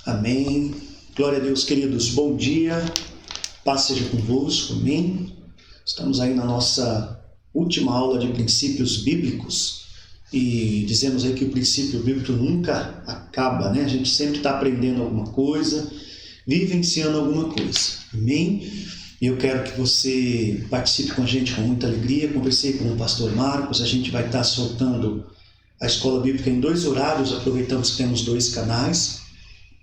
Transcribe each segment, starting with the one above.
Amém. Glória a Deus, queridos. Bom dia. Paz seja convosco. Amém. Estamos aí na nossa última aula de princípios bíblicos e dizemos aí que o princípio bíblico nunca acaba, né? A gente sempre está aprendendo alguma coisa, vivenciando alguma coisa. Amém. E eu quero que você participe com a gente com muita alegria. Conversei com o pastor Marcos, a gente vai estar soltando a escola bíblica em 2 horários, aproveitamos que temos 2 canais.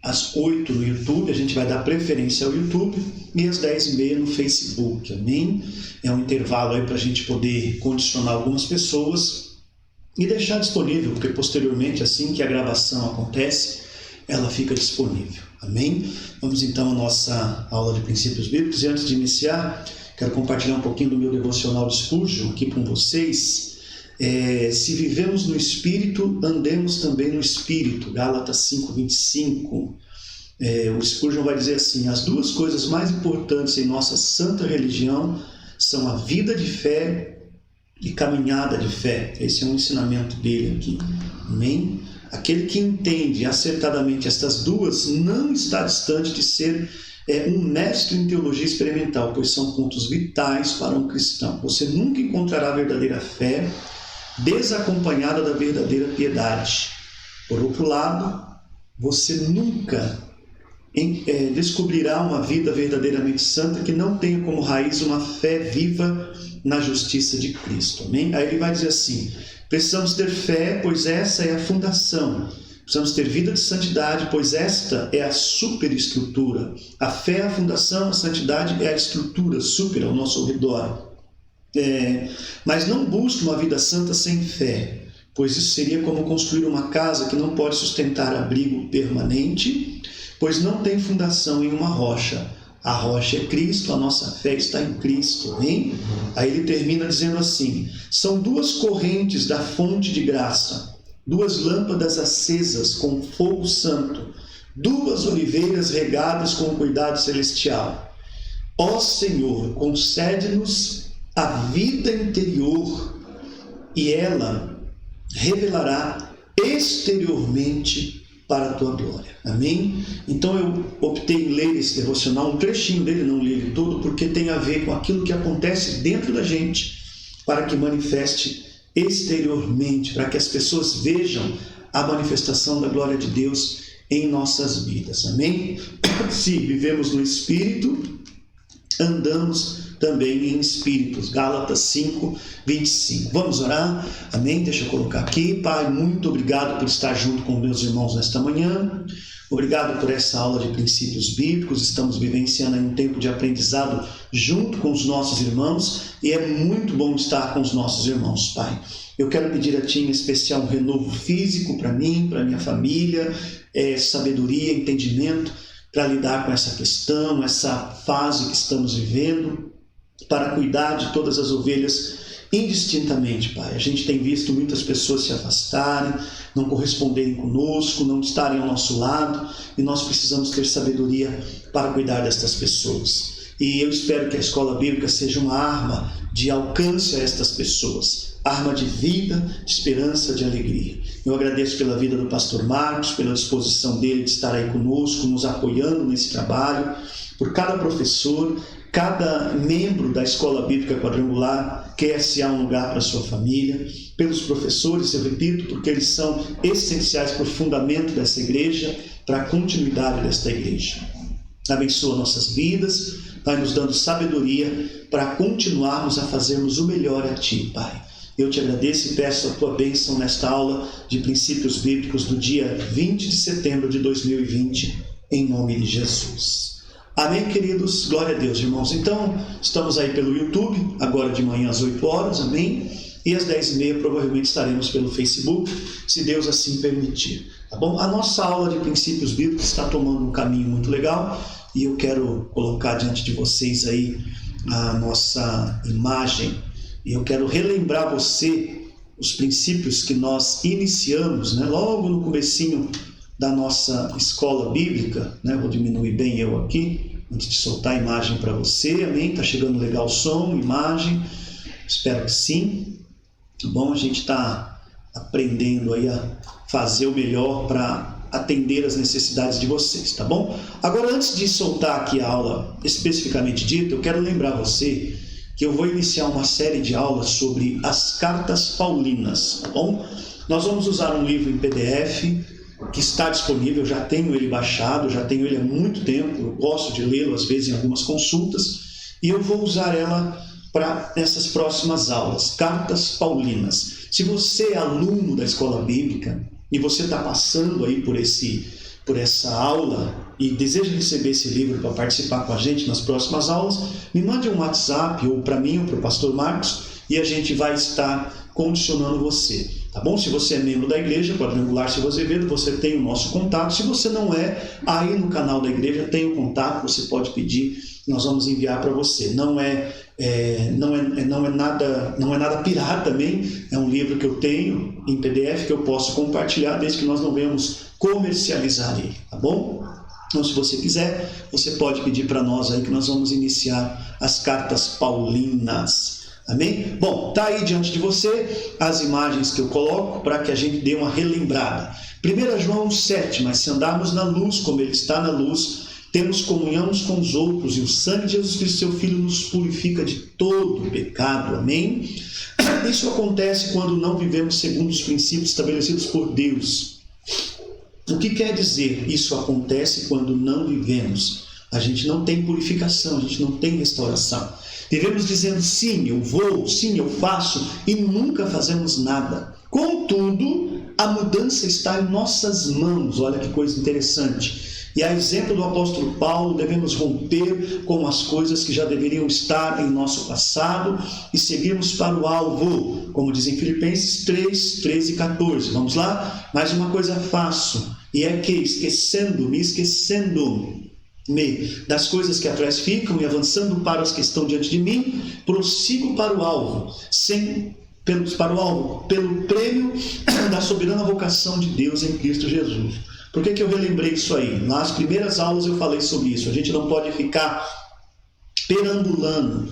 Às 8 no YouTube, a gente vai dar preferência ao YouTube, e às 10h30 no Facebook, amém? É um intervalo aí para a gente poder condicionar algumas pessoas e deixar disponível, porque posteriormente, assim que a gravação acontece, ela fica disponível, amém? Vamos então à nossa aula de princípios bíblicos, e antes de iniciar, quero compartilhar um pouquinho do meu devocional de Spurgeon aqui com vocês. Se vivemos no Espírito, andemos também no Espírito, Gálatas 5:25. O Spurgeon vai dizer assim: as 2 coisas mais importantes em nossa santa religião são a vida de fé e caminhada de fé. Esse é um ensinamento dele aqui, amém? Aquele que entende acertadamente estas 2 não está distante de ser um mestre em teologia experimental, pois são pontos vitais para um cristão. Você nunca encontrará a verdadeira fé desacompanhada da verdadeira piedade. Por outro lado, você nunca descobrirá uma vida verdadeiramente santa que não tenha como raiz uma fé viva na justiça de Cristo. Amém? Aí ele vai dizer assim: precisamos ter fé, pois essa é a fundação. Precisamos ter vida de santidade, pois esta é a superestrutura. A fé é a fundação, a santidade é a estrutura super ao nosso redor. Mas não busque uma vida santa sem fé, pois isso seria como construir uma casa que não pode sustentar abrigo permanente, pois não tem fundação em uma rocha. A rocha é Cristo, a nossa fé está em Cristo, amém? Aí ele termina dizendo assim: são 2 correntes da fonte de graça, 2 lâmpadas acesas com fogo santo, 2 oliveiras regadas com cuidado celestial. Ó Senhor, concede-nos a vida interior, e ela revelará exteriormente para a tua glória. Amém? Então eu optei em ler esse devocional, um trechinho dele, não li ele todo, porque tem a ver com aquilo que acontece dentro da gente, para que manifeste exteriormente, para que as pessoas vejam a manifestação da glória de Deus em nossas vidas. Amém? Se vivemos no Espírito, andamos também em espíritos. Gálatas 5:25. Vamos orar? Amém? Deixa eu colocar aqui. Pai, muito obrigado por estar junto com meus irmãos nesta manhã. Obrigado por essa aula de princípios bíblicos. Estamos vivenciando um tempo de aprendizado junto com os nossos irmãos, e é muito bom estar com os nossos irmãos, Pai. Eu quero pedir a Ti em especial um renovo físico para mim, para minha família, sabedoria, entendimento para lidar com essa questão, essa fase que estamos vivendo, para cuidar de todas as ovelhas indistintamente, Pai. A gente tem visto muitas pessoas se afastarem, não corresponderem conosco, não estarem ao nosso lado, e nós precisamos ter sabedoria para cuidar destas pessoas. E eu espero que a escola bíblica seja uma arma de alcance a estas pessoas, arma de vida, de esperança, de alegria. Eu agradeço pela vida do pastor Marcos, pela disposição dele de estar aí conosco, nos apoiando nesse trabalho, por cada professor, cada membro da Escola Bíblica Quadrangular, QSA um lugar para a sua família, pelos professores, eu repito, porque eles são essenciais para o fundamento dessa igreja, para a continuidade desta igreja. Abençoa nossas vidas, vai nos dando sabedoria para continuarmos a fazermos o melhor a Ti, Pai. Eu te agradeço e peço a Tua bênção nesta aula de princípios bíblicos do dia 20 de setembro de 2020, em nome de Jesus. Amém, queridos? Glória a Deus, irmãos. Então, estamos aí pelo YouTube, agora de manhã às 8 horas, amém? E às 10h30 provavelmente estaremos pelo Facebook, se Deus assim permitir, tá bom? A nossa aula de princípios bíblicos está tomando um caminho muito legal, e eu quero colocar diante de vocês aí a nossa imagem, e eu quero relembrar você os princípios que nós iniciamos, né, logo no comecinho da nossa escola bíblica, né? Vou diminuir bem eu aqui, antes de soltar a imagem para você, amém? Está chegando legal o som, imagem, espero que sim, tá bom? A gente está aprendendo aí a fazer o melhor para atender às necessidades de vocês, tá bom? Agora, antes de soltar aqui a aula especificamente dita, eu quero lembrar você que eu vou iniciar uma série de aulas sobre as cartas paulinas, tá bom? Nós vamos usar um livro em PDF que está disponível, já tenho ele baixado, já tenho ele há muito tempo, eu gosto de lê-lo às vezes em algumas consultas, e eu vou usar ela para essas próximas aulas, cartas paulinas. Se você é aluno da escola bíblica e você está passando aí por essa aula e deseja receber esse livro para participar com a gente nas próximas aulas, me mande um WhatsApp ou para mim ou para o pastor Marcos e a gente vai estar condicionando você, tá bom? Se você é membro da igreja, Quadrangular Silva Azevedo, você tem o nosso contato. Se você não é, aí no canal da igreja tem o contato, você pode pedir, nós vamos enviar para você. Não é nada pirata também, é um livro que eu tenho em PDF que eu posso compartilhar desde que nós não venhamos comercializar ele, tá bom? Então, se você quiser, você pode pedir para nós aí que nós vamos iniciar as cartas paulinas. Amém? Bom, tá aí diante de você as imagens que eu coloco para que a gente dê uma relembrada. 1 João 7, mas se andarmos na luz como ele está na luz, temos comunhão uns com os outros, e o sangue de Jesus Cristo, seu Filho, nos purifica de todo pecado. Amém? Isso acontece quando não vivemos segundo os princípios estabelecidos por Deus. O que quer dizer isso acontece quando não vivemos? A gente não tem purificação, a gente não tem restauração. Vivemos dizendo sim, eu vou, sim, eu faço, e nunca fazemos nada. Contudo, a mudança está em nossas mãos. Olha que coisa interessante. E a exemplo do apóstolo Paulo, devemos romper com as coisas que já deveriam estar em nosso passado e seguirmos para o alvo, como diz em Filipenses 3, 13 e 14. Vamos lá? Mais uma coisa faço, e é que esquecendo-me das coisas que atrás ficam e avançando para as que estão diante de mim, prossigo para o alvo, pelo prêmio da soberana vocação de Deus em Cristo Jesus. Por que eu relembrei isso aí? Nas primeiras aulas eu falei sobre isso. A gente não pode ficar perambulando,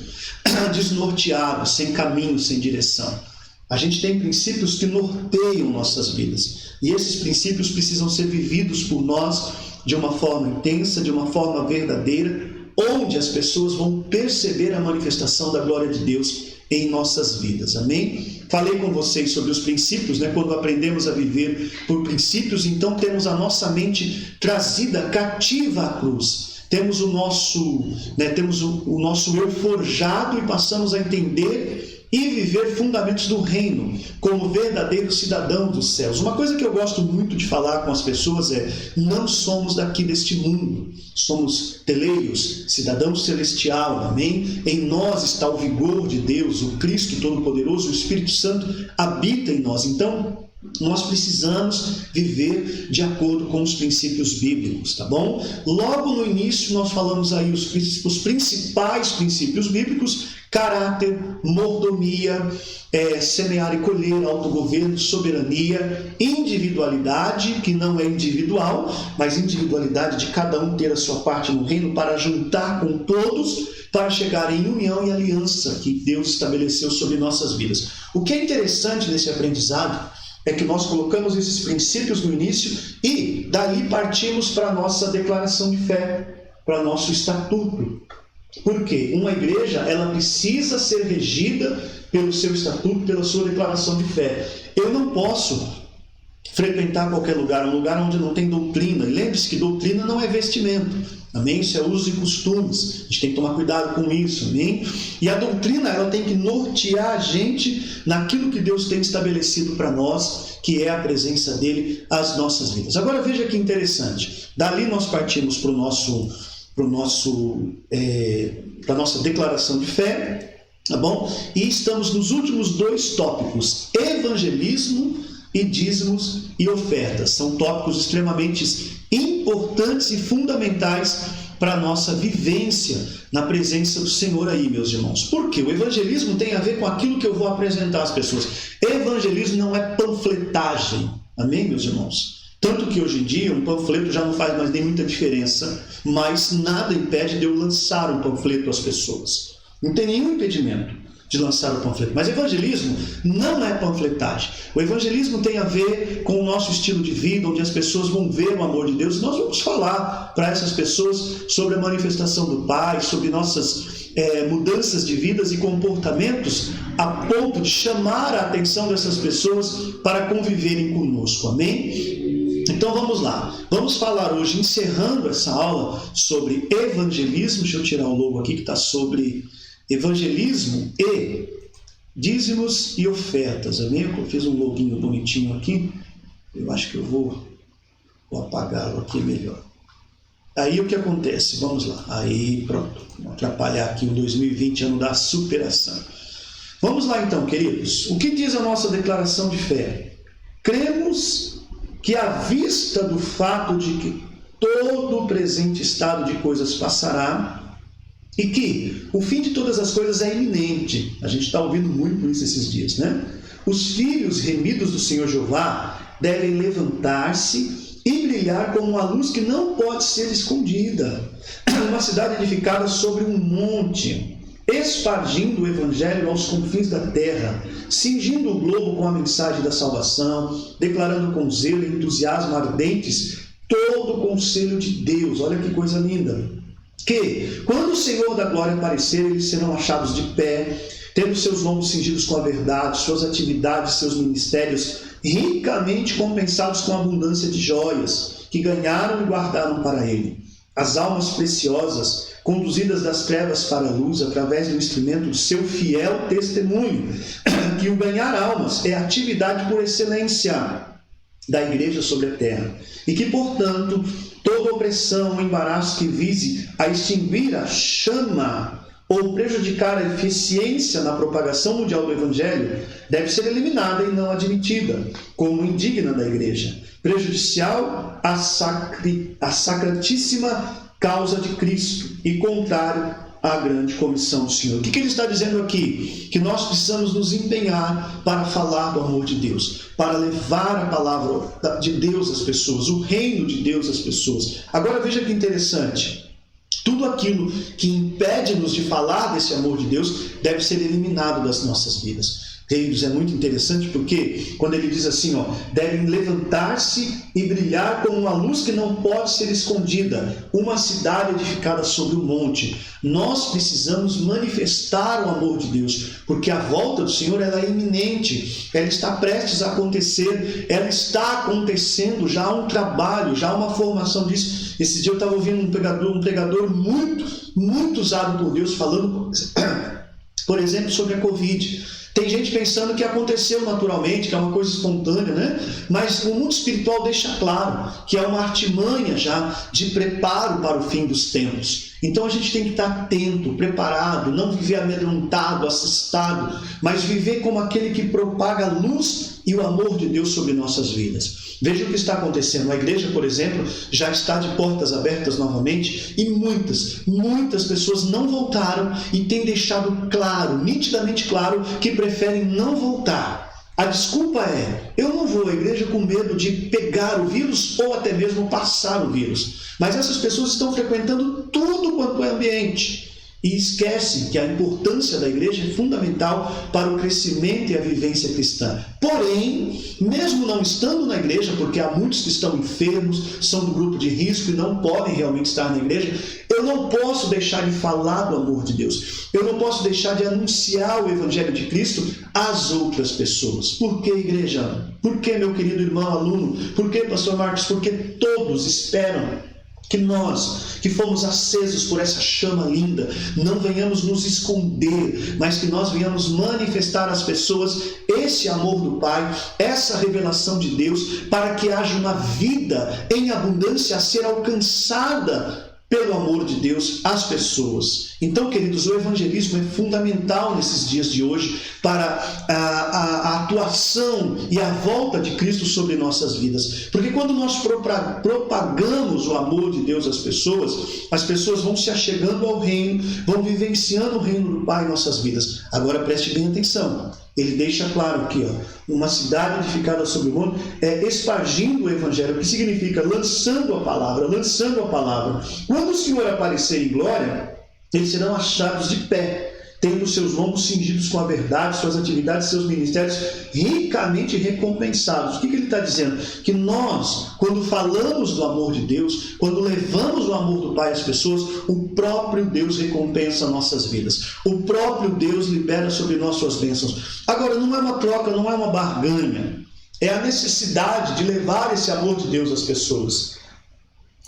desnorteado, sem caminho, sem direção. A gente tem princípios que norteiam nossas vidas. E esses princípios precisam ser vividos por nós de uma forma intensa, de uma forma verdadeira, onde as pessoas vão perceber a manifestação da glória de Deus em nossas vidas. Amém? Falei com vocês sobre os princípios, né? Quando aprendemos a viver por princípios, então temos a nossa mente trazida cativa à cruz. Temos o nosso eu forjado e passamos a entender e viver fundamentos do reino, como verdadeiros cidadãos dos céus. Uma coisa que eu gosto muito de falar com as pessoas é: não somos daqui deste mundo, somos teleios, cidadãos celestial, amém? Em nós está o vigor de Deus, o Cristo Todo-Poderoso, o Espírito Santo habita em nós. Então, nós precisamos viver de acordo com os princípios bíblicos, tá bom? Logo no início nós falamos aí os principais princípios bíblicos: caráter, mordomia, semear e colher, autogoverno, soberania, individualidade, que não é individual, mas individualidade de cada um ter a sua parte no reino para juntar com todos, para chegar em união e aliança que Deus estabeleceu sobre nossas vidas. O que é interessante nesse aprendizado é que nós colocamos esses princípios no início e dali partimos para a nossa declaração de fé, para nosso estatuto. Porque uma igreja, ela precisa ser regida pelo seu estatuto, pela sua declaração de fé. Eu não posso frequentar qualquer lugar, um lugar onde não tem doutrina. E lembre-se que doutrina não é vestimento. Amém? Isso é uso e costumes. A gente tem que tomar cuidado com isso. Amém? E a doutrina, ela tem que nortear a gente naquilo que Deus tem estabelecido para nós, que é a presença dele às nossas vidas. Agora veja que interessante. Dali nós partimos para a nossa declaração de fé, tá bom? E estamos nos últimos dois tópicos: evangelismo e dízimos e ofertas. São tópicos extremamente importantes e fundamentais para a nossa vivência na presença do Senhor aí, meus irmãos. Por quê? O evangelismo tem a ver com aquilo que eu vou apresentar às pessoas. Evangelismo não é panfletagem. Amém, meus irmãos? Tanto que hoje em dia um panfleto já não faz mais nem muita diferença, mas nada impede de eu lançar um panfleto às pessoas. Não tem nenhum impedimento. de lançar o panfleto. Mas evangelismo não é panfletagem. O evangelismo tem a ver com o nosso estilo de vida, onde as pessoas vão ver o amor de Deus. Nós vamos falar para essas pessoas sobre a manifestação do Pai, sobre nossas mudanças de vidas e comportamentos, a ponto de chamar a atenção dessas pessoas para conviverem conosco. Amém? Então vamos lá. Vamos falar hoje, encerrando essa aula, sobre evangelismo. Deixa eu tirar o logo aqui que está sobre evangelismo e dízimos e ofertas. Amém? Eu fiz um loginho bonitinho aqui. Eu acho que eu vou apagá-lo aqui melhor. Aí o que acontece? Vamos lá. Aí pronto. Vou atrapalhar aqui o 2020, ano da superação. Vamos lá então, queridos. O que diz a nossa declaração de fé? Cremos que à vista do fato de que todo o presente estado de coisas passará e que o fim de todas as coisas é iminente. A gente está ouvindo muito isso esses dias, né? Os filhos remidos do Senhor Jeová devem levantar-se e brilhar como uma luz que não pode ser escondida. Uma cidade edificada sobre um monte, espargindo o evangelho aos confins da terra, cingindo o globo com a mensagem da salvação, declarando com zelo e entusiasmo ardentes todo o conselho de Deus. Olha que coisa linda! Que, quando o Senhor da glória aparecer, eles serão achados de pé, tendo seus lombos cingidos com a verdade, suas atividades, seus ministérios ricamente compensados com a abundância de joias que ganharam e guardaram para ele. As almas preciosas, conduzidas das trevas para a luz através do instrumento do seu fiel testemunho, que o ganhar almas é a atividade por excelência da igreja sobre a terra, e que, portanto, toda opressão ou embaraço que vise a extinguir a chama ou prejudicar a eficiência na propagação mundial do Evangelho deve ser eliminada e não admitida como indigna da igreja, prejudicial à sacratíssima causa de Cristo e contrário à grande comissão do Senhor. O que ele está dizendo aqui? Que nós precisamos nos empenhar para falar do amor de Deus, para levar a palavra de Deus às pessoas, o reino de Deus às pessoas. Agora veja que interessante. Tudo aquilo que impede-nos de falar desse amor de Deus deve ser eliminado das nossas vidas. Queridos, é muito interessante porque quando ele diz assim, devem levantar-se e brilhar como uma luz que não pode ser escondida, uma cidade edificada sobre um monte. Nós precisamos manifestar o amor de Deus, porque a volta do Senhor ela é iminente, ela está prestes a acontecer, ela está acontecendo, já há um trabalho, já há uma formação disso. Esse dia eu estava ouvindo um pregador muito usado por Deus falando, por exemplo, sobre a Covid. Tem gente pensando que aconteceu naturalmente, que é uma coisa espontânea, né? Mas o mundo espiritual deixa claro que é uma artimanha já de preparo para o fim dos tempos. Então a gente tem que estar atento, preparado, não viver amedrontado, assustado, mas viver como aquele que propaga a luz e o amor de Deus sobre nossas vidas. Veja o que está acontecendo. A igreja, por exemplo, já está de portas abertas novamente e muitas pessoas não voltaram e têm deixado claro, nitidamente claro, que preferem não voltar. A desculpa é, eu não vou à igreja com medo de pegar o vírus ou até mesmo passar o vírus. Mas essas pessoas estão frequentando tudo quanto é ambiente e esquecem que a importância da igreja é fundamental para o crescimento e a vivência cristã. Porém, mesmo não estando na igreja, porque há muitos que estão enfermos, são do grupo de risco e não podem realmente estar na igreja, eu não posso deixar de falar do amor de Deus. Eu não posso deixar de anunciar o Evangelho de Cristo às outras pessoas. Por que, igreja? Por que, meu querido irmão aluno? Por que, pastor Marcos? Porque todos esperam que nós, que fomos acesos por essa chama linda, não venhamos nos esconder, mas que nós venhamos manifestar às pessoas esse amor do Pai, essa revelação de Deus, para que haja uma vida em abundância a ser alcançada pelo amor de Deus às pessoas. Então, queridos, o evangelismo é fundamental nesses dias de hoje para a atuação e a volta de Cristo sobre nossas vidas. Porque quando nós propagamos o amor de Deus às pessoas vão se achegando ao reino, vão vivenciando o reino do Pai em nossas vidas. Agora preste bem atenção. Ele deixa claro aqui, uma cidade edificada sobre o monte, espargindo o evangelho, que significa lançando a palavra. Quando o Senhor aparecer em glória, eles serão achados de pé, tendo seus lombos cingidos com a verdade, suas atividades, seus ministérios ricamente recompensados. O que ele está dizendo? Que nós, quando falamos do amor de Deus, quando levamos o amor do Pai às pessoas, o próprio Deus recompensa nossas vidas. O próprio Deus libera sobre nós suas bênçãos. Agora, não é uma troca, não é uma barganha. É a necessidade de levar esse amor de Deus às pessoas.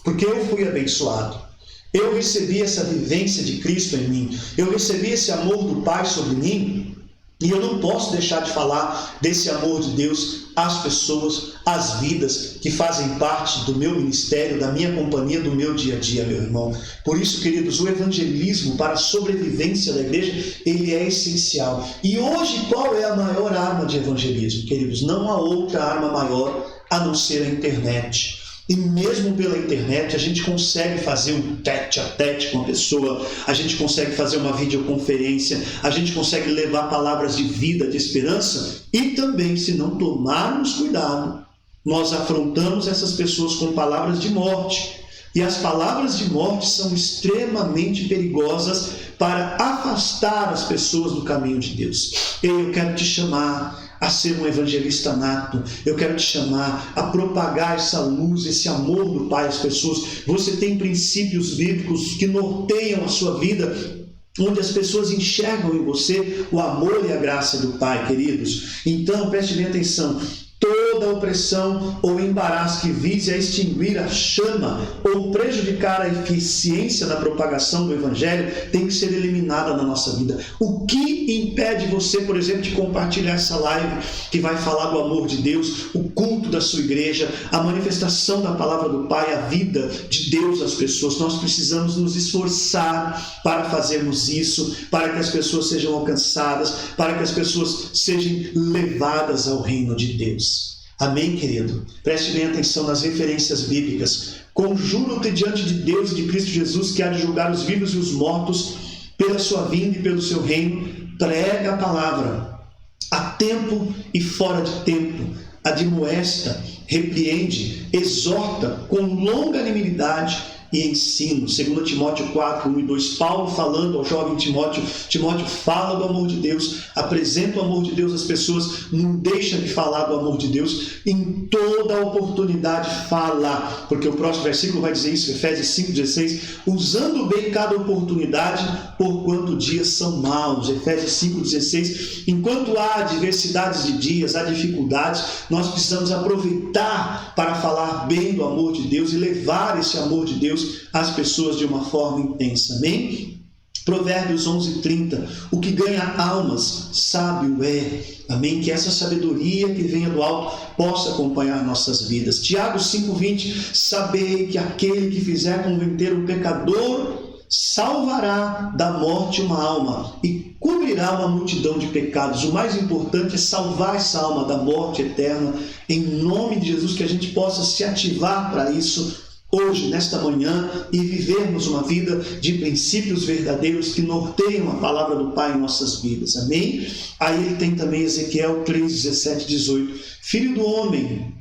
Porque eu fui abençoado. Eu recebi essa vivência de Cristo em mim. Eu recebi esse amor do Pai sobre mim. E eu não posso deixar de falar desse amor de Deus às pessoas, às vidas que fazem parte do meu ministério, da minha companhia, do meu dia a dia, meu irmão. Por isso, queridos, o evangelismo para a sobrevivência da igreja, ele é essencial. E hoje, qual é a maior arma de evangelismo, queridos? Não há outra arma maior a não ser a internet. E mesmo pela internet a gente consegue fazer um tete a tete com a pessoa, a gente consegue fazer uma videoconferência, a gente consegue levar palavras de vida, de esperança, e também, se não tomarmos cuidado, nós afrontamos essas pessoas com palavras de morte. E as palavras de morte são extremamente perigosas para afastar as pessoas do caminho de Deus. Eu quero te chamar a ser um evangelista nato. Eu quero te chamar a propagar essa luz, esse amor do Pai às pessoas. Você tem princípios bíblicos que norteiam a sua vida, onde as pessoas enxergam em você o amor e a graça do Pai, queridos. Então, preste bem atenção. Toda opressão ou embaraço que vise a extinguir a chama ou prejudicar a eficiência da propagação do Evangelho tem que ser eliminada na nossa vida. O que impede você, por exemplo, de compartilhar essa live que vai falar do amor de Deus, o culto da sua igreja, a manifestação da palavra do Pai, a vida de Deus às pessoas? Nós precisamos nos esforçar para fazermos isso, para que as pessoas sejam alcançadas, para que as pessoas sejam levadas ao reino de Deus. Amém, querido? Preste bem atenção nas referências bíblicas. Conjuro-te diante de Deus e de Cristo Jesus, que há de julgar os vivos e os mortos pela sua vinda e pelo seu reino. Prega a palavra a tempo e fora de tempo. Admoesta, repreende, exorta com longanimidade e ensino. 2 Timóteo 4, 1 e 2, Paulo falando ao jovem Timóteo. Timóteo fala do amor de Deus, apresenta o amor de Deus às pessoas, não deixa de falar do amor de Deus, em toda oportunidade fala, porque o próximo versículo vai dizer isso, Efésios 5,16, usando bem cada oportunidade, porquanto dias são maus. Efésios 5,16, enquanto há diversidades de dias, há dificuldades, nós precisamos aproveitar para falar bem do amor de Deus e levar esse amor de Deus às pessoas de uma forma intensa. Amém? Provérbios 11:30, o que ganha almas, sábio é. Amém? Que essa sabedoria que venha do alto possa acompanhar nossas vidas. Tiago 5:20, sabei que aquele que fizer converter o pecador salvará da morte uma alma e cobrirá uma multidão de pecados. O mais importante é salvar essa alma da morte eterna, em nome de Jesus, que a gente possa se ativar para isso hoje, nesta manhã, e vivermos uma vida de princípios verdadeiros que norteiam a palavra do Pai em nossas vidas. Amém? Aí ele tem também Ezequiel 3, 17, 18. Filho do homem,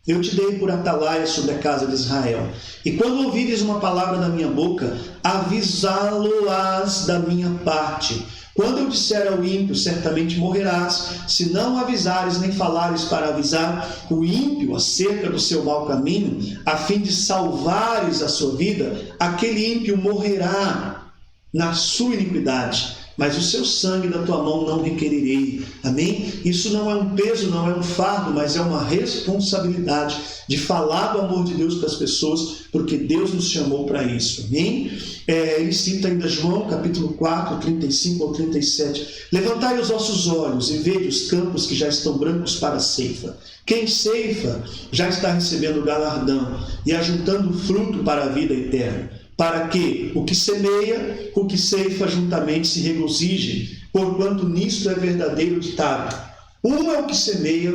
eu te dei por atalaia sobre a casa de Israel. E quando ouvires uma palavra da minha boca, avisá-lo-ás da minha parte. Quando eu disser ao ímpio, certamente morrerás, se não avisares nem falares para avisar o ímpio acerca do seu mau caminho, a fim de salvares a sua vida, aquele ímpio morrerá na sua iniquidade, mas o seu sangue da tua mão não requererei. Amém? Isso não é um peso, não é um fardo, mas é uma responsabilidade de falar do amor de Deus para as pessoas, porque Deus nos chamou para isso. Amém? Ele cita ainda João, capítulo 4, 35 ao 37. Levantai os vossos olhos e vede os campos que já estão brancos para a ceifa. Quem ceifa já está recebendo galardão e ajuntando fruto para a vida eterna, para que o que semeia, o que ceifa juntamente se regozijem, porquanto nisto é verdadeiro ditado. Um é o que semeia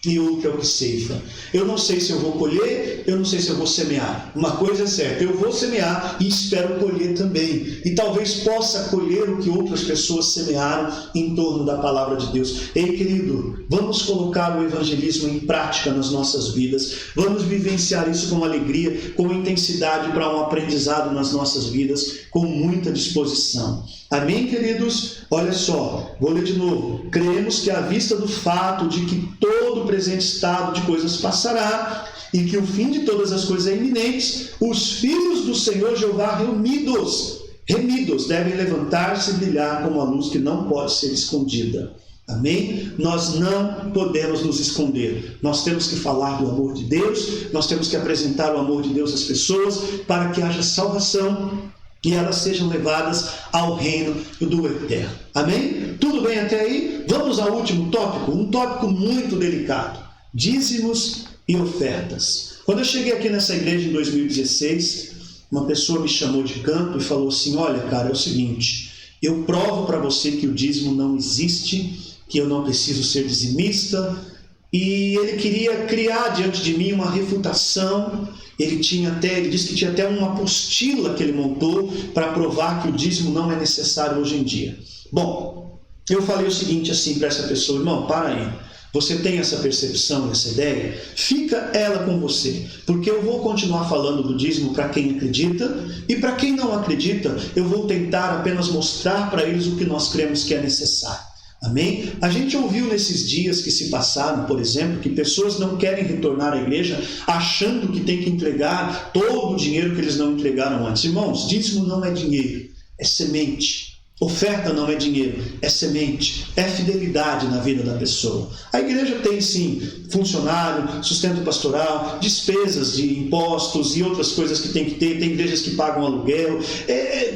e outro é o que ceifa. Eu não sei se eu vou colher, eu não sei se eu vou semear. Uma coisa é certa, eu vou semear e espero colher também. E talvez possa colher o que outras pessoas semearam em torno da palavra de Deus. Ei, querido, vamos colocar o evangelismo em prática nas nossas vidas. Vamos vivenciar isso com alegria, com intensidade para um aprendizado nas nossas vidas, com muita disposição. Amém, queridos? Olha só, vou ler de novo. Cremos que à vista do fato de que todo o presente estado de coisas passará e que o fim de todas as coisas é iminente, os filhos do Senhor Jeová remidos, devem levantar-se e brilhar como a luz que não pode ser escondida. Amém? Nós não podemos nos esconder. Nós temos que falar do amor de Deus, nós temos que apresentar o amor de Deus às pessoas para que haja salvação e elas sejam levadas ao reino do Eterno. Amém? Tudo bem até aí? Vamos ao último tópico, um tópico muito delicado: dízimos e ofertas. Quando eu cheguei aqui nessa igreja em 2016, uma pessoa me chamou de canto e falou assim: olha, cara, é o seguinte, eu provo para você que o dízimo não existe, que eu não preciso ser dizimista. E ele queria criar diante de mim uma refutação. Ele disse que tinha até uma apostila que ele montou para provar que o dízimo não é necessário hoje em dia. Bom, eu falei o seguinte assim para essa pessoa: irmão, para aí. Você tem essa percepção, essa ideia? Fica ela com você, porque eu vou continuar falando do dízimo para quem acredita, e para quem não acredita, eu vou tentar apenas mostrar para eles o que nós cremos que é necessário. Amém? A gente ouviu nesses dias que se passaram, por exemplo, que pessoas não querem retornar à igreja achando que tem que entregar todo o dinheiro que eles não entregaram antes. Irmãos, dízimo não é dinheiro, é semente. Oferta não é dinheiro, é semente, é fidelidade na vida da pessoa. A igreja tem sim funcionário, sustento pastoral, despesas de impostos e outras coisas que tem que ter. Tem igrejas que pagam aluguel,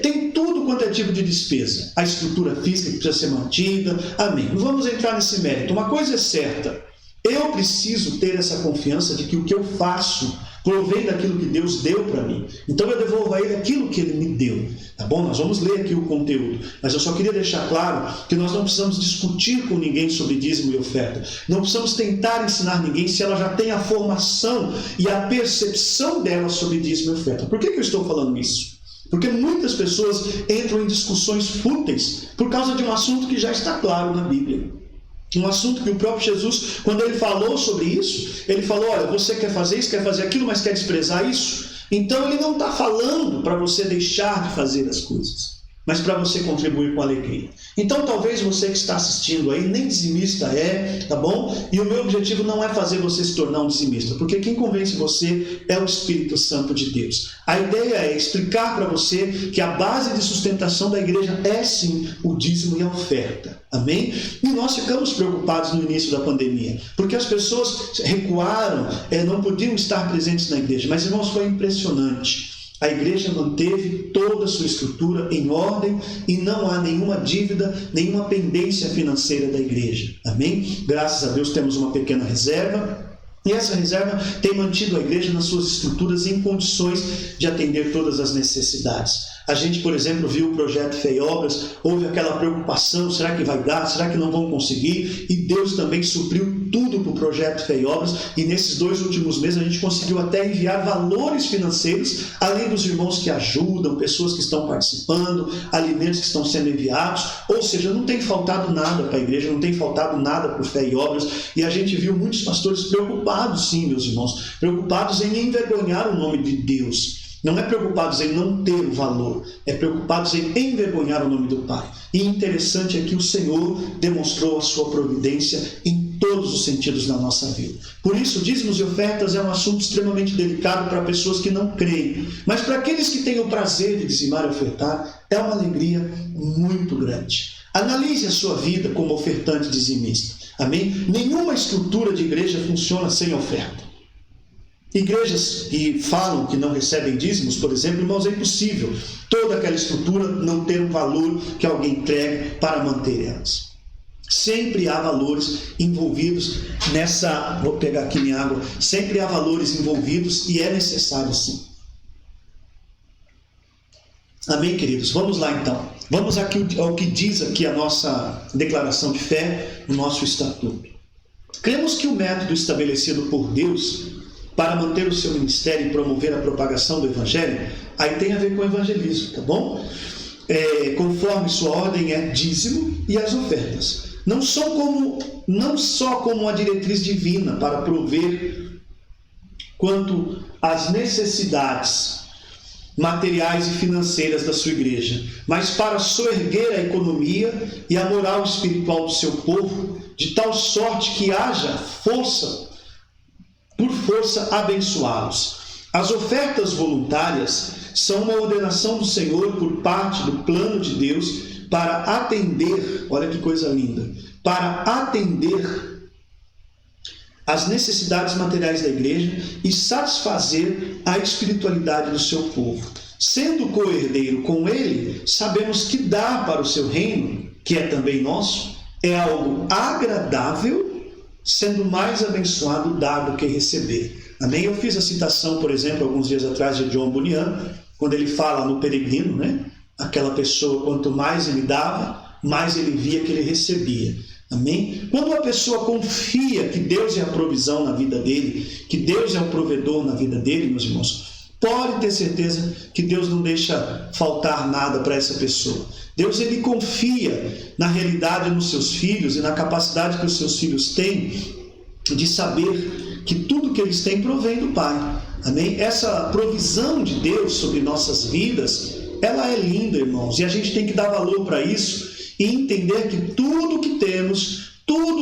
tem tudo quanto é tipo de despesa. A estrutura física que precisa ser mantida. Amém. Não vamos entrar nesse mérito. Uma coisa é certa: eu preciso ter essa confiança de que o que eu faço provém daquilo que Deus deu para mim. Então eu devolvo a Ele aquilo que Ele me deu. Tá bom? Nós vamos ler aqui o conteúdo. Mas eu só queria deixar claro que nós não precisamos discutir com ninguém sobre dízimo e oferta. Não precisamos tentar ensinar ninguém se ela já tem a formação e a percepção dela sobre dízimo e oferta. Por que eu estou falando isso? Porque muitas pessoas entram em discussões fúteis por causa de um assunto que já está claro na Bíblia. Um assunto que o próprio Jesus, quando ele falou sobre isso, ele falou: olha, você quer fazer isso, quer fazer aquilo, mas quer desprezar isso? Então ele não está falando para você deixar de fazer as coisas, mas para você contribuir com alegria. Então talvez você que está assistindo aí nem dizimista tá bom? E o meu objetivo não é fazer você se tornar um dizimista, porque quem convence você é o Espírito Santo de Deus. A ideia é explicar para você que a base de sustentação da igreja é sim o dízimo e a oferta. Amém? E nós ficamos preocupados no início da pandemia, porque as pessoas recuaram, não podiam estar presentes na igreja. Mas, irmãos, foi impressionante. A igreja manteve toda a sua estrutura em ordem e não há nenhuma dívida, nenhuma pendência financeira da igreja. Amém? Graças a Deus temos uma pequena reserva. E essa reserva tem mantido a igreja nas suas estruturas em condições de atender todas as necessidades. A gente, por exemplo, viu o projeto Fé e Obras, houve aquela preocupação: será que vai dar? Será que não vão conseguir? E Deus também supriu tudo para o projeto Fé e Obras, e nesses 2 últimos meses a gente conseguiu até enviar valores financeiros, além dos irmãos que ajudam, pessoas que estão participando, alimentos que estão sendo enviados. Ou seja, não tem faltado nada para a igreja, não tem faltado nada para o Fé e Obras, e a gente viu muitos pastores preocupados, sim, meus irmãos, preocupados em envergonhar o nome de Deus. Não é preocupados em não ter o valor, é preocupados em envergonhar o nome do Pai. E interessante é que o Senhor demonstrou a sua providência em todos os sentidos na nossa vida. Por isso, dízimos e ofertas é um assunto extremamente delicado para pessoas que não creem. Mas para aqueles que têm o prazer de dizimar e ofertar, é uma alegria muito grande. Analise a sua vida como ofertante dizimista. Amém? Nenhuma estrutura de igreja funciona sem oferta. Igrejas que falam que não recebem dízimos, por exemplo, irmãos, é impossível toda aquela estrutura não ter um valor que alguém entregue para manter elas. Sempre há valores envolvidos nessa... Vou pegar aqui minha água. Sempre há valores envolvidos e é necessário sim. Amém, queridos? Vamos lá então. Vamos aqui ao que diz aqui a nossa declaração de fé, o nosso estatuto. Cremos que o método estabelecido por Deus para manter o seu ministério e promover a propagação do Evangelho, aí tem a ver com o evangelismo, tá bom? Conforme sua ordem é dízimo e as ofertas. Não só como uma diretriz divina para prover quanto às necessidades materiais e financeiras da sua igreja, mas para soerguer a economia e a moral espiritual do seu povo, de tal sorte que haja força, por força, abençoá-los. As ofertas voluntárias são uma ordenação do Senhor por parte do plano de Deus para atender, olha que coisa linda, para atender as necessidades materiais da igreja e satisfazer a espiritualidade do seu povo. Sendo co-herdeiro com ele, sabemos que dar para o seu reino, que é também nosso, é algo agradável, sendo mais abençoado dar do que receber. Amém? Eu fiz a citação, por exemplo, alguns dias atrás de John Bunyan, quando ele fala no Peregrino, né? Aquela pessoa, quanto mais ele dava, mais ele via que ele recebia. Amém? Quando uma pessoa confia que Deus é a provisão na vida dele, que Deus é o provedor na vida dele, meus irmãos, pode ter certeza que Deus não deixa faltar nada para essa pessoa. Deus, ele confia na realidade dos seus filhos e na capacidade que os seus filhos têm de saber que tudo que eles têm provém do Pai. Amém? Essa provisão de Deus sobre nossas vidas, ela é linda, irmãos, e a gente tem que dar valor para isso e entender que tudo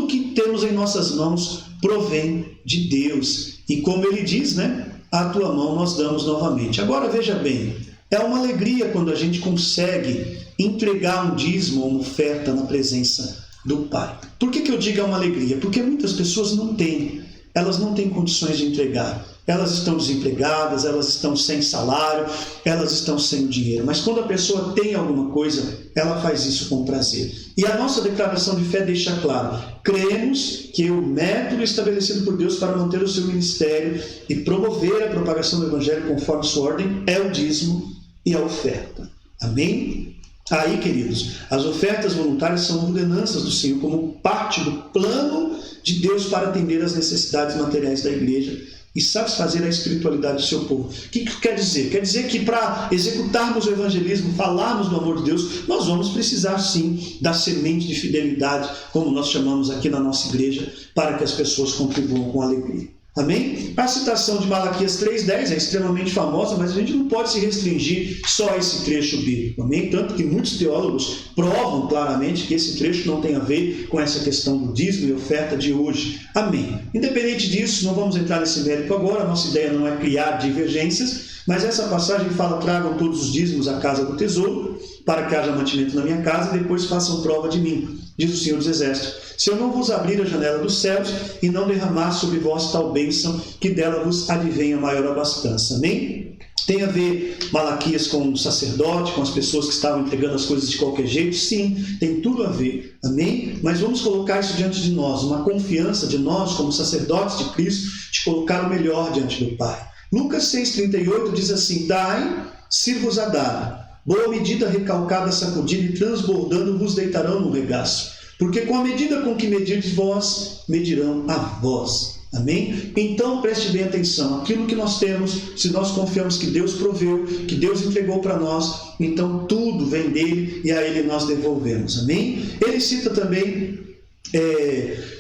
que temos em nossas mãos provém de Deus. E como ele diz, né? A tua mão nós damos novamente. Agora veja bem, é uma alegria quando a gente consegue entregar um dízimo ou uma oferta na presença do Pai. Por que eu digo é uma alegria? Porque muitas pessoas não têm, elas não têm condições de entregar. Elas estão desempregadas, elas estão sem salário, elas estão sem dinheiro. Mas quando a pessoa tem alguma coisa, ela faz isso com prazer. E a nossa declaração de fé deixa claro: cremos que o método estabelecido por Deus para manter o seu ministério e promover a propagação do Evangelho conforme sua ordem é o dízimo e a oferta. Amém? Aí, queridos, as ofertas voluntárias são ordenanças do Senhor como parte do plano de Deus para atender às necessidades materiais da igreja e satisfazer a espiritualidade do seu povo. O que quer dizer? Quer dizer que para executarmos o evangelismo, falarmos do amor de Deus, nós vamos precisar sim da semente de fidelidade, como nós chamamos aqui na nossa igreja, para que as pessoas contribuam com alegria. Amém? A citação de Malaquias 3,10 é extremamente famosa, mas a gente não pode se restringir só a esse trecho bíblico. Amém? Tanto que muitos teólogos provam claramente que esse trecho não tem a ver com essa questão do dízimo e oferta de hoje. Amém? Independente disso, não vamos entrar nesse mérito agora, a nossa ideia não é criar divergências, mas essa passagem fala: tragam todos os dízimos à casa do tesouro, para que haja mantimento na minha casa, e depois façam prova de mim, diz o Senhor dos Exércitos. Se eu não vos abrir a janela dos céus e não derramar sobre vós tal bênção, que dela vos advenha maior abastança. Amém? Tem a ver Malaquias com o sacerdote, com as pessoas que estavam entregando as coisas de qualquer jeito? Sim, tem tudo a ver. Amém? Mas vamos colocar isso diante de nós, uma confiança de nós como sacerdotes de Cristo, de colocar o melhor diante do Pai. Lucas 6,38 diz assim: dai, se-vos-á dado. Boa medida, recalcada, sacudida e transbordando vos deitarão no regaço. Porque com a medida com que medirdes vós, medirão a vós. Amém? Então preste bem atenção. Aquilo que nós temos, se nós confiamos que Deus proveu, que Deus entregou para nós, então tudo vem dele e a ele nós devolvemos. Amém? Ele cita também: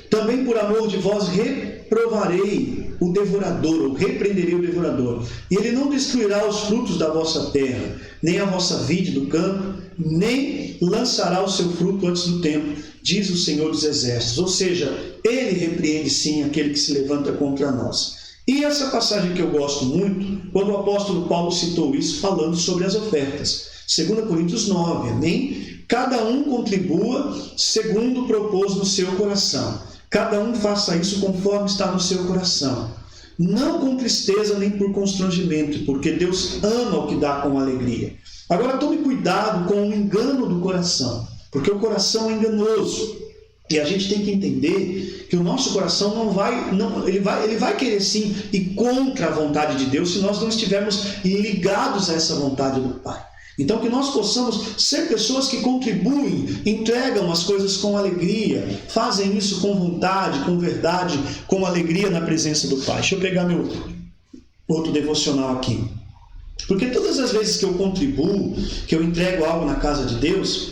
também por amor de vós reprovarei o devorador, ou repreenderei o devorador, e ele não destruirá os frutos da vossa terra, nem a vossa vide do campo, nem lançará o seu fruto antes do tempo, diz o Senhor dos Exércitos. Ou seja, ele repreende sim aquele que se levanta contra nós. E essa passagem que eu gosto muito, quando o apóstolo Paulo citou isso, falando sobre as ofertas. 2 Coríntios 9, amém? Cada um contribua segundo propôs no seu coração. Cada um faça isso conforme está no seu coração. Não com tristeza nem por constrangimento, porque Deus ama o que dá com alegria. Agora tome cuidado com o engano do coração, porque o coração é enganoso. E a gente tem que entender que o nosso coração ele vai querer sim ir contra a vontade de Deus se nós não estivermos ligados a essa vontade do Pai. Então que nós possamos ser pessoas que contribuem, entregam as coisas com alegria, fazem isso com vontade, com verdade, com alegria na presença do Pai. Deixa eu pegar meu outro devocional aqui. Porque todas as vezes que eu contribuo, que eu entrego algo na casa de Deus,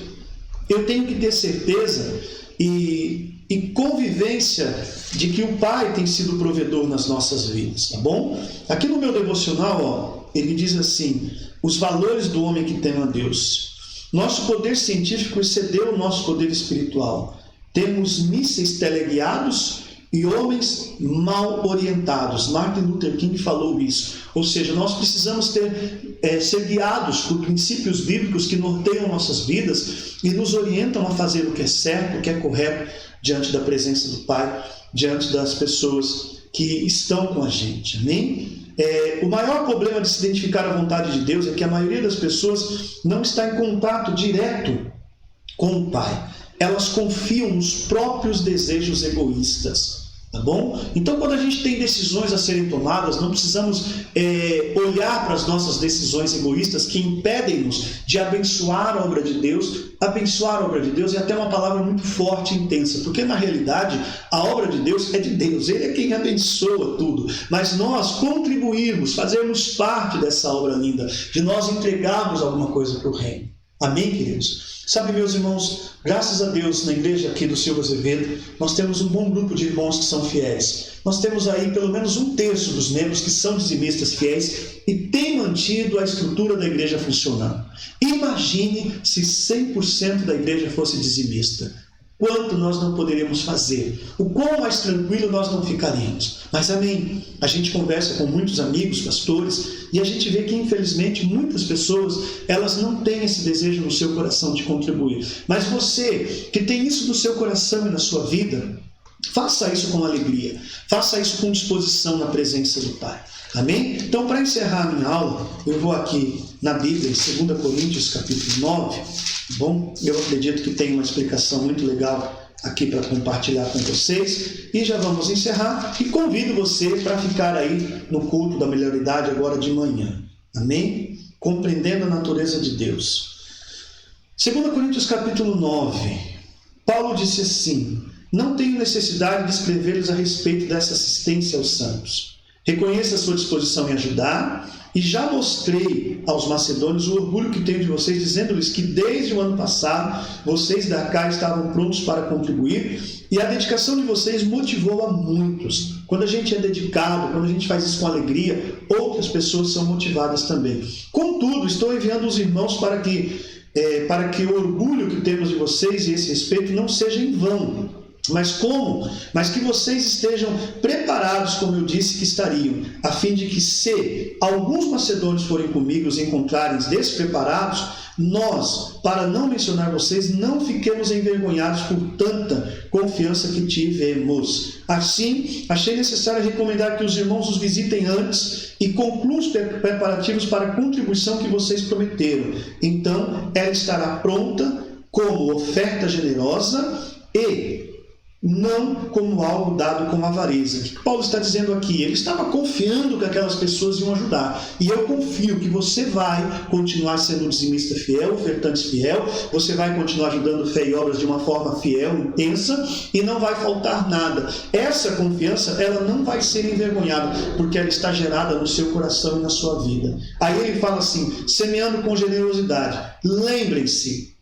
eu tenho que ter certeza e convivência de que o Pai tem sido provedor nas nossas vidas, tá bom? Aqui no meu devocional, ele diz assim: os valores do homem que teme a Deus. Nosso poder científico excedeu o nosso poder espiritual. Temos mísseis teleguiados e homens mal orientados. Martin Luther King falou isso. Ou seja, nós precisamos ser guiados por princípios bíblicos que norteiam nossas vidas e nos orientam a fazer o que é certo, o que é correto, diante da presença do Pai, diante das pessoas que estão com a gente. Amém? O maior problema de se identificar a vontade de Deus é que a maioria das pessoas não está em contato direto com o Pai. Elas confiam nos próprios desejos egoístas. Tá bom? Então, quando a gente tem decisões a serem tomadas, não precisamos olhar para as nossas decisões egoístas que impedem-nos de abençoar a obra de Deus. Abençoar a obra de Deus é até uma palavra muito forte e intensa, porque na realidade a obra de Deus é de Deus, Ele é quem abençoa tudo. Mas nós contribuirmos, fazermos parte dessa obra linda, de nós entregarmos alguma coisa para o reino. Amém, queridos? Sabe, meus irmãos, graças a Deus, na igreja aqui do Silva Azevedo, nós temos um bom grupo de irmãos que são fiéis. Nós temos aí pelo menos 1/3 dos membros que são dizimistas fiéis e têm mantido a estrutura da igreja funcionando. Imagine se 100% da igreja fosse dizimista. Quanto nós não poderíamos fazer, o quão mais tranquilo nós não ficaríamos. Mas amém, a gente conversa com muitos amigos, pastores, e a gente vê que infelizmente muitas pessoas, elas não têm esse desejo no seu coração de contribuir. Mas você, que tem isso no seu coração e na sua vida, faça isso com alegria, faça isso com disposição na presença do Pai. Amém? Então, para encerrar a minha aula, eu vou aqui na Bíblia, em 2 Coríntios, capítulo 9. Bom, eu acredito que tem uma explicação muito legal aqui para compartilhar com vocês. E já vamos encerrar. E convido você para ficar aí no culto da melhoridade agora de manhã. Amém? Compreendendo a natureza de Deus. 2 Coríntios, capítulo 9. Paulo disse assim: não tenho necessidade de escrever-lhes a respeito dessa assistência aos santos. Reconheço a sua disposição em ajudar, e já mostrei aos macedônios o orgulho que tenho de vocês, dizendo-lhes que desde o ano passado vocês da cá estavam prontos para contribuir, e a dedicação de vocês motivou a muitos. Quando a gente é dedicado, quando a gente faz isso com alegria, outras pessoas são motivadas também. Contudo, estou enviando os irmãos para que o orgulho que temos de vocês e esse respeito não seja em vão. Mas como? Mas que vocês estejam preparados, como eu disse que estariam, a fim de que, se alguns macedônios forem comigo e os encontrarem despreparados, nós, para não mencionar vocês, não fiquemos envergonhados por tanta confiança que tivemos. Assim, achei necessário recomendar que os irmãos os visitem antes e concluam os preparativos para a contribuição que vocês prometeram. Então, ela estará pronta como oferta generosa e não como algo dado com avareza. O que Paulo está dizendo aqui? Ele estava confiando que aquelas pessoas iam ajudar. E eu confio que você vai continuar sendo um dizimista fiel, ofertante fiel, você vai continuar ajudando fé e obras de uma forma fiel, intensa, e não vai faltar nada. Essa confiança, ela não vai ser envergonhada, porque ela está gerada no seu coração e na sua vida. Aí ele fala assim: semeando com generosidade. Lembrem-se,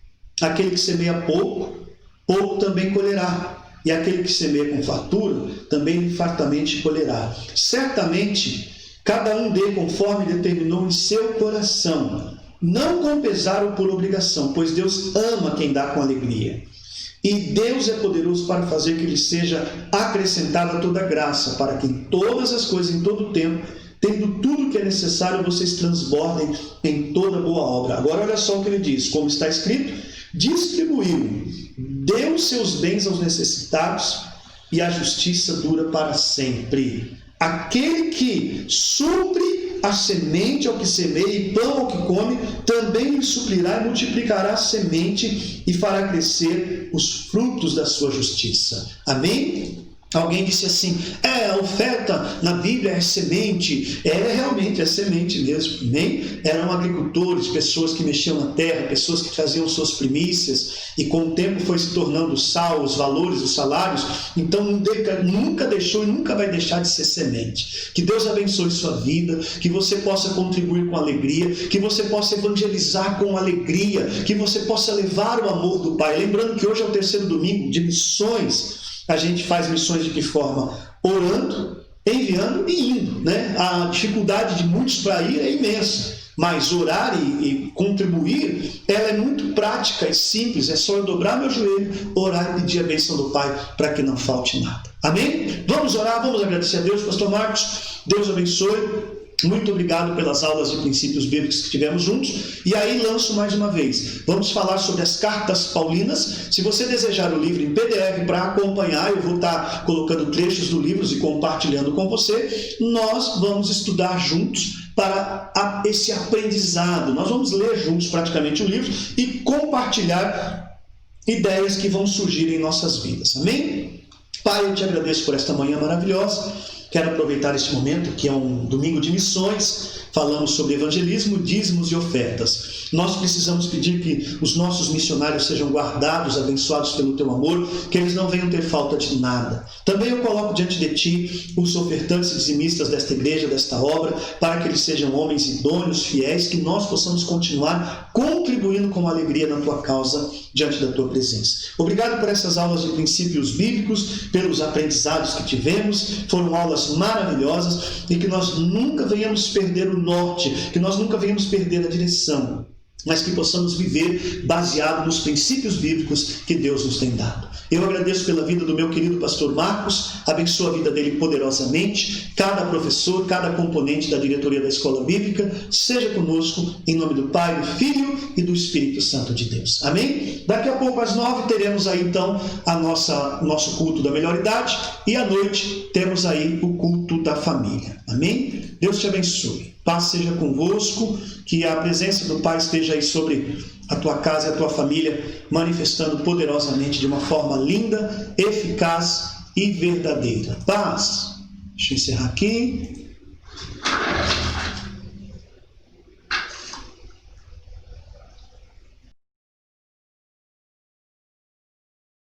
aquele que semeia pouco, pouco também colherá. E aquele que semeia com fartura, também fartamente colherá. Certamente, cada um dê conforme determinou em seu coração, não com pesar ou por obrigação, pois Deus ama quem dá com alegria. E Deus é poderoso para fazer que lhe seja acrescentada toda graça, para que em todas as coisas, em todo o tempo, tendo tudo o que é necessário, vocês transbordem em toda boa obra. Agora olha só o que ele diz, como está escrito: distribuiu, deu seus bens aos necessitados, e a justiça dura para sempre. Aquele que supre a semente ao que semeia e pão ao que come, também lhe suplirá e multiplicará a semente e fará crescer os frutos da sua justiça. Amém? Alguém disse assim, a oferta na Bíblia é semente. Realmente é semente mesmo. Nem eram agricultores, pessoas que mexiam na terra, pessoas que traziam suas primícias, e com o tempo foi se tornando sal, os valores, os salários. Então nunca deixou e nunca vai deixar de ser semente. Que Deus abençoe sua vida, que você possa contribuir com alegria, que você possa evangelizar com alegria, que você possa levar o amor do Pai. Lembrando que hoje é o 3º domingo de missões. A gente faz missões de que forma? Orando, enviando e indo, né? A dificuldade de muitos para ir é imensa, mas orar e contribuir, ela é muito prática e simples. É só eu dobrar meu joelho, orar e pedir a bênção do Pai para que não falte nada. Amém? Vamos orar, vamos agradecer a Deus. Pastor Marcos, Deus abençoe. Muito obrigado pelas aulas de princípios bíblicos que tivemos juntos. E aí lanço mais uma vez. Vamos falar sobre as cartas paulinas. Se você desejar o livro em PDF para acompanhar, eu vou estar colocando trechos do livro e compartilhando com você. Nós vamos estudar juntos para esse aprendizado. Nós vamos ler juntos praticamente o livro e compartilhar ideias que vão surgir em nossas vidas. Amém? Pai, eu te agradeço por esta manhã maravilhosa. Quero aproveitar este momento, que é um domingo de missões. Falamos sobre evangelismo, dízimos e ofertas. Nós precisamos pedir que os nossos missionários sejam guardados, abençoados pelo teu amor, que eles não venham ter falta de nada. Também eu coloco diante de ti os ofertantes e dizimistas desta igreja, desta obra, para que eles sejam homens idôneos, fiéis, que nós possamos continuar contribuindo com alegria na tua causa, diante da tua presença. Obrigado por essas aulas de princípios bíblicos, pelos aprendizados que tivemos. Foram aulas maravilhosas, e que nós nunca venhamos perder o norte, que nós nunca venhamos perder a direção, mas que possamos viver baseado nos princípios bíblicos que Deus nos tem dado. Eu agradeço pela vida do meu querido pastor Marcos, abençoa a vida dele poderosamente, cada professor, cada componente da diretoria da Escola Bíblica, seja conosco, em nome do Pai, do Filho e do Espírito Santo de Deus. Amém? Daqui a pouco às 9 teremos aí então nosso culto da melhor idade, e à noite temos aí o culto da família. Amém? Deus te abençoe. Paz seja convosco, que a presença do Pai esteja aí sobre a tua casa e a tua família, manifestando poderosamente de uma forma linda, eficaz e verdadeira. Paz. Deixa eu encerrar aqui.